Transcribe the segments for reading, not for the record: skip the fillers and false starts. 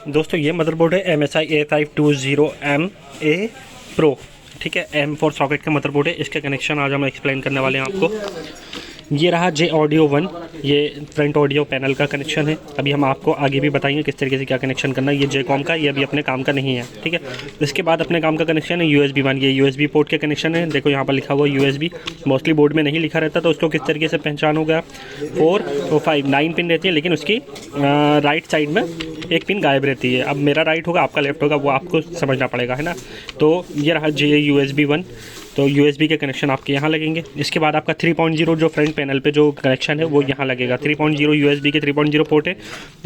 दोस्तों ये मदरबोर्ड है MSI A520MA Pro, ठीक है। M4 सॉकेट का मदरबोर्ड है। इसका कनेक्शन आज हम एक्सप्लेन करने वाले हैं आपको। ये रहा J Audio 1, ये फ्रंट ऑडियो पैनल का कनेक्शन है। अभी हम आपको आगे भी बताएंगे किस तरीके से क्या कनेक्शन करना है। ये J-Com का, ये अभी अपने काम का नहीं है, ठीक है। इसके बाद अपने काम का कनेक्शन है USB 1, ये USB पोर्ट के कनेक्शन है। देखो यहाँ पर लिखा हुआ USB, मोस्टली बोर्ड में नहीं लिखा रहता तो उसको किस तरीके से पहचान होगा। 4 और 5 9 पिन रहती है, लेकिन उसकी राइट साइड में एक पिन गायब रहती है। अब मेरा राइट होगा, आपका लेफ्ट होगा, वो आपको समझना पड़ेगा, है ना। तो ये रहा USB 1, तो USB के कनेक्शन आपके यहाँ लगेंगे। इसके बाद आपका 3.0 जो फ्रंट पैनल पे जो कनेक्शन है वो यहाँ लगेगा। 3.0 USB के 3.0 पोर्ट है,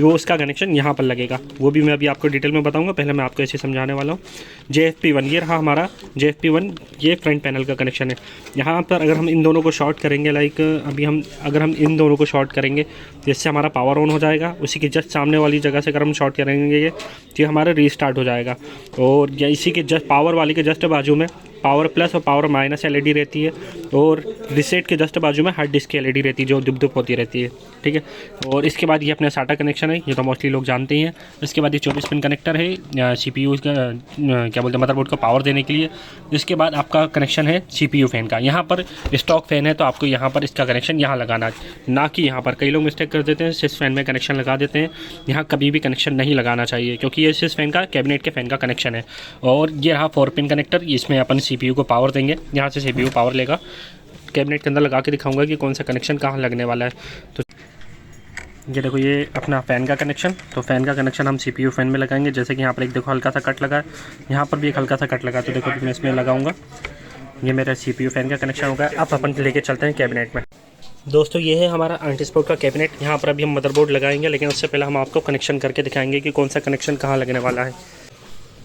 वो उसका कनेक्शन यहाँ पर लगेगा। वो भी मैं अभी आपको डिटेल में बताऊँगा, पहले मैं आपको ऐसे समझाने वाला हूँ। JFP1, ये रहा हमारा JFP1, ये फ्रंट पैनल का कनेक्शन है। यहाँ पर अगर हम इन दोनों को शॉर्ट करेंगे, लाइक अभी अगर हम इन दोनों को शॉर्ट करेंगे जिससे हमारा पावर ऑन हो जाएगा, उसी के जस्ट सामने वाली जगह से अगर हम शॉर्ट करेंगे तो ये हमारा रीस्टार्ट हो जाएगा। और इसी के जस्ट पावर वाली के जस्ट बाजू में पावर प्लस और पावर माइनस LED रहती है, और रिसेट के जस्ट बाजू में हार्ड डिस्क की LED रहती है जो दुप दुप होती रहती है, ठीक है। और इसके बाद ये अपना SATA कनेक्शन है, ये तो मोस्टली लोग जानते ही हैं। इसके बाद ये 24 पिन कनेक्टर है CPU का, क्या बोलते हैं, मदरबोर्ड को पावर देने के लिए। इसके बाद आपका कनेक्शन है CPU फ़ैन का। यहाँ पर स्टॉक फ़ैन है तो आपको यहाँ पर इसका कनेक्शन यहाँ लगाना, ना कि यहाँ पर। कई लोग मिस्टेक कर देते हैं, सिस फ़ैन में कनेक्शन लगा देते हैं। यहाँ कभी भी कनेक्शन नहीं लगाना चाहिए, क्योंकि ये सिस फ़ैन का कैबिनेट के फ़ैन का कनेक्शन है। और ये रहा 4 पिन कनेक्टर, इसमें अपन CPU को पावर देंगे। यहाँ से CPU पावर लेगा। कैबिनेट के अंदर लगा के दिखाऊंगा कि कौन सा कनेक्शन कहाँ लगने वाला है। तो ये देखो, ये अपना फ़ैन का कनेक्शन, तो फ़ैन का कनेक्शन हम CPU फ़ैन में लगाएंगे। जैसे कि यहाँ पर एक देखो हल्का सा कट लगा है, यहाँ पर भी एक हल्का सा कट लगा, तो देखो मैं इसमें लगाऊंगा। ये मेरा CPU फ़ैन का कनेक्शन होगा। अब अपन लेके चलते हैं कैबिनेट में। दोस्तों ये है हमारा आंटीस्पोर्ट का कैबिनेट। यहाँ पर अभी हम मदरबोर्ड लगाएंगे, लेकिन उससे पहले हम आपको कनेक्शन करके दिखाएंगे कि कौन सा कनेक्शन कहाँ लगने वाला है।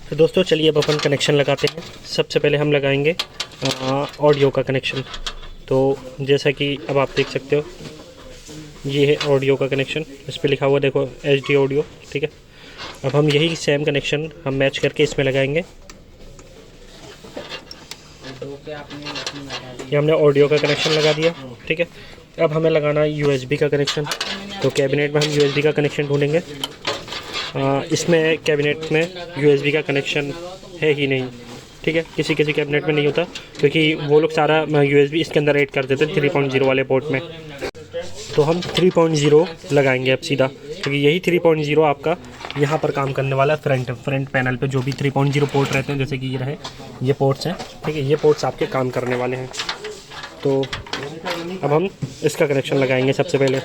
तो दोस्तों चलिए अब अपन कनेक्शन लगाते हैं। सबसे पहले हम लगाएंगे ऑडियो का कनेक्शन। तो जैसा कि अब आप देख सकते हो, ये है ऑडियो का कनेक्शन। इस पर लिखा हुआ देखो HD ऑडियो, ठीक है। अब हम यही सेम कनेक्शन हम मैच करके इसमें लगाएंगे। ये हमने ऑडियो का कनेक्शन लगा दिया, ठीक है। अब हमें लगाना है USB का कनेक्शन। तो कैबिनेट में हम USB का कनेक्शन ढूंढेंगे। इसमें कैबिनेट में USB का कनेक्शन है ही नहीं, ठीक है। किसी किसी कैबिनेट में नहीं होता, क्योंकि वो लोग सारा USB इसके अंदर ऐड कर देते हैं 3.0 वाले पोर्ट में। तो हम 3.0 लगाएंगे अब सीधा, क्योंकि यही 3.0 आपका यहाँ पर काम करने वाला है। फ्रंट पैनल पे जो भी 3.0 पोर्ट रहते हैं, जैसे कि ये रहे, ये पोर्ट्स हैं, ठीक है। ये पोर्ट्स आपके काम करने वाले हैं। तो अब हम इसका कनेक्शन लगाएंगे सबसे पहले,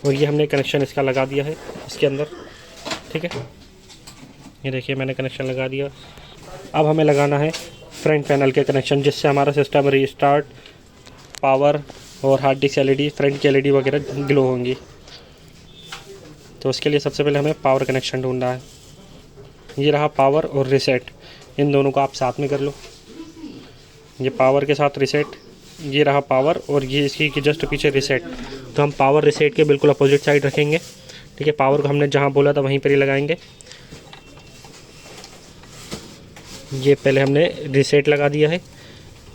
और ये हमने कनेक्शन इसका लगा दिया है इसके अंदर, ठीक है। ये देखिए मैंने कनेक्शन लगा दिया। अब हमें लगाना है फ्रंट पैनल के कनेक्शन, जिससे हमारा सिस्टम रीस्टार्ट, पावर और हार्ड डिस्क LED, फ्रंट की LED वगैरह ग्लो होंगी। तो उसके लिए सबसे पहले हमें पावर कनेक्शन ढूंढना है। ये रहा पावर और रिसेट, इन दोनों को आप साथ में कर लो। ये पावर के साथ रिसेट, ये रहा पावर, और ये इसकी की जस्ट पीछे रिसेट। तो हम पावर रिसेट के बिल्कुल अपोजिट साइड रखेंगे, ठीक है। पावर को हमने जहाँ बोला था वहीं पर ही लगाएंगे। ये पहले हमने रिसेट लगा दिया है,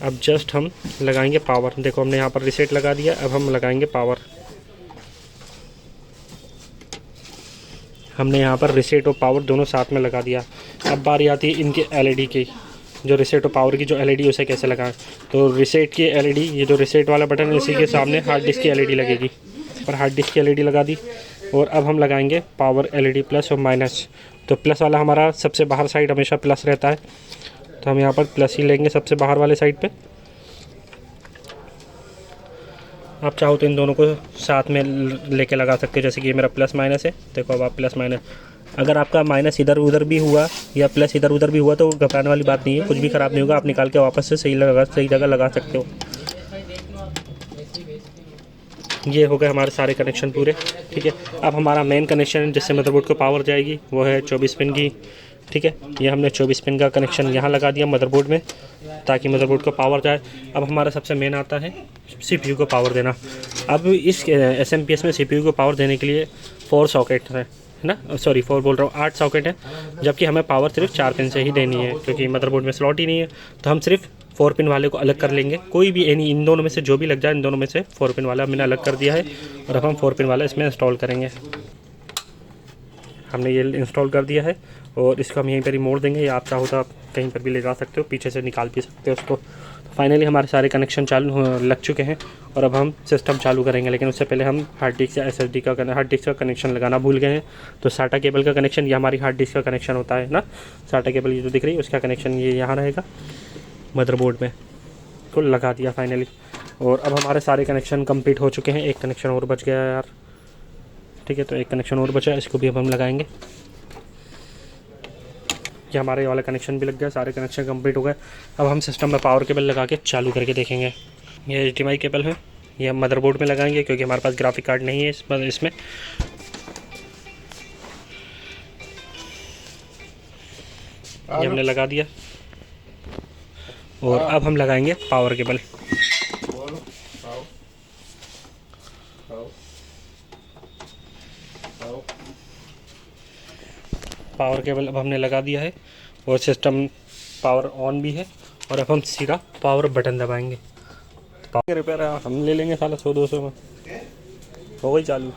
अब जस्ट हम लगाएंगे पावर। देखो हमने यहाँ पर रिसेट लगा दिया, अब हम लगाएंगे पावर। हमने यहाँ पर रिसेट और पावर दोनों साथ में लगा दिया। अब बारी आती है इनके LED की, जो रिसेट और पावर की जो LED उसे कैसे लगाएं। तो रिसेट की LED, ये जो रिसेट वाला बटन है, इसी के सामने हार्ड डिस्क की LED लगेगी, और हार्ड डिस्क की LED लगा दी। और अब हम लगाएंगे पावर LED प्लस और माइनस। तो प्लस वाला हमारा सबसे बाहर साइड हमेशा प्लस रहता है, तो हम यहाँ पर प्लस ही लेंगे सबसे बाहर वाले साइड पे। आप चाहो तो इन दोनों को साथ में लेके लगा सकते हो, जैसे कि ये मेरा प्लस माइनस है। देखो अब आप प्लस माइनस, अगर आपका माइनस इधर उधर भी हुआ या प्लस इधर उधर भी हुआ तो घबराने वाली बात नहीं है, कुछ भी ख़राब नहीं होगा। आप निकाल के वापस से सही जगह लगा सकते हो। ये हो गए हमारे सारे कनेक्शन पूरे, ठीक है। अब हमारा मेन कनेक्शन जिससे मदरबोर्ड को पावर जाएगी वो है 24 पिन की, ठीक है। ये हमने 24 पिन का कनेक्शन यहाँ लगा दिया मदरबोर्ड में, ताकि मदरबोर्ड को पावर जाए। अब हमारा सबसे मेन आता है CPU को पावर देना। अब इस SMPS में CPU को पावर देने के लिए 4 सॉकेट है ना, सॉरी 4 बोल रहा हूँ, 8 सॉकेट है, जबकि हमें पावर सिर्फ 4 पिन से ही देनी है, क्योंकि मदरबोर्ड में स्लॉट ही नहीं है। तो हम सिर्फ 4 पिन वाले को अलग कर लेंगे। कोई भी इन दोनों में से जो भी लग जाए, इन दोनों में से 4 पिन वाला मैंने अलग कर दिया है, और अब हम 4 पिन वाला इसमें इंस्टॉल करेंगे। हमने ये इंस्टॉल कर दिया है और इसको हम यहीं पर ही मोड़ देंगे, या आप चाहो तो आप कहीं पर भी ले जा सकते हो, पीछे से निकाल भी सकते हो उसको। तो फाइनली हमारे सारे कनेक्शन चालू लग चुके हैं और अब हम सिस्टम चालू करेंगे। लेकिन उससे पहले हम हार्ड डिस्क या SSD का हार्ड डिस्क का कनेक्शन लगाना भूल गए हैं। तो SATA केबल का कनेक्शन, ये हमारी हार्ड डिस्क का कनेक्शन होता है ना, SATA केबल ये जो दिख रही है उसका कनेक्शन ये यहाँ रहेगा मदरबोर्ड में, को लगा दिया फाइनली। और अब हमारे सारे कनेक्शन कंप्लीट हो चुके हैं। एक कनेक्शन और बच गया यार, ठीक है, तो एक कनेक्शन और बचा, इसको भी अब हम लगाएंगे। ये हमारे वाला कनेक्शन भी लग गया, सारे कनेक्शन कंप्लीट हो गए। अब हम सिस्टम में पावर केबल लगा के चालू करके देखेंगे। ये HDMI केबल है, ये हम मदरबोर्ड में लगाएंगे क्योंकि हमारे पास ग्राफिक कार्ड नहीं है इसमें। ये हमने लगा दिया और अब हम लगाएंगे पावर केबल। पावर केबल अब हमने लगा दिया है और सिस्टम पावर ऑन भी है। और अब हम सीधा पावर बटन दबाएंगे। पावर रिपेयर हम ले लेंगे साला 100-200 में, हो गई चालू।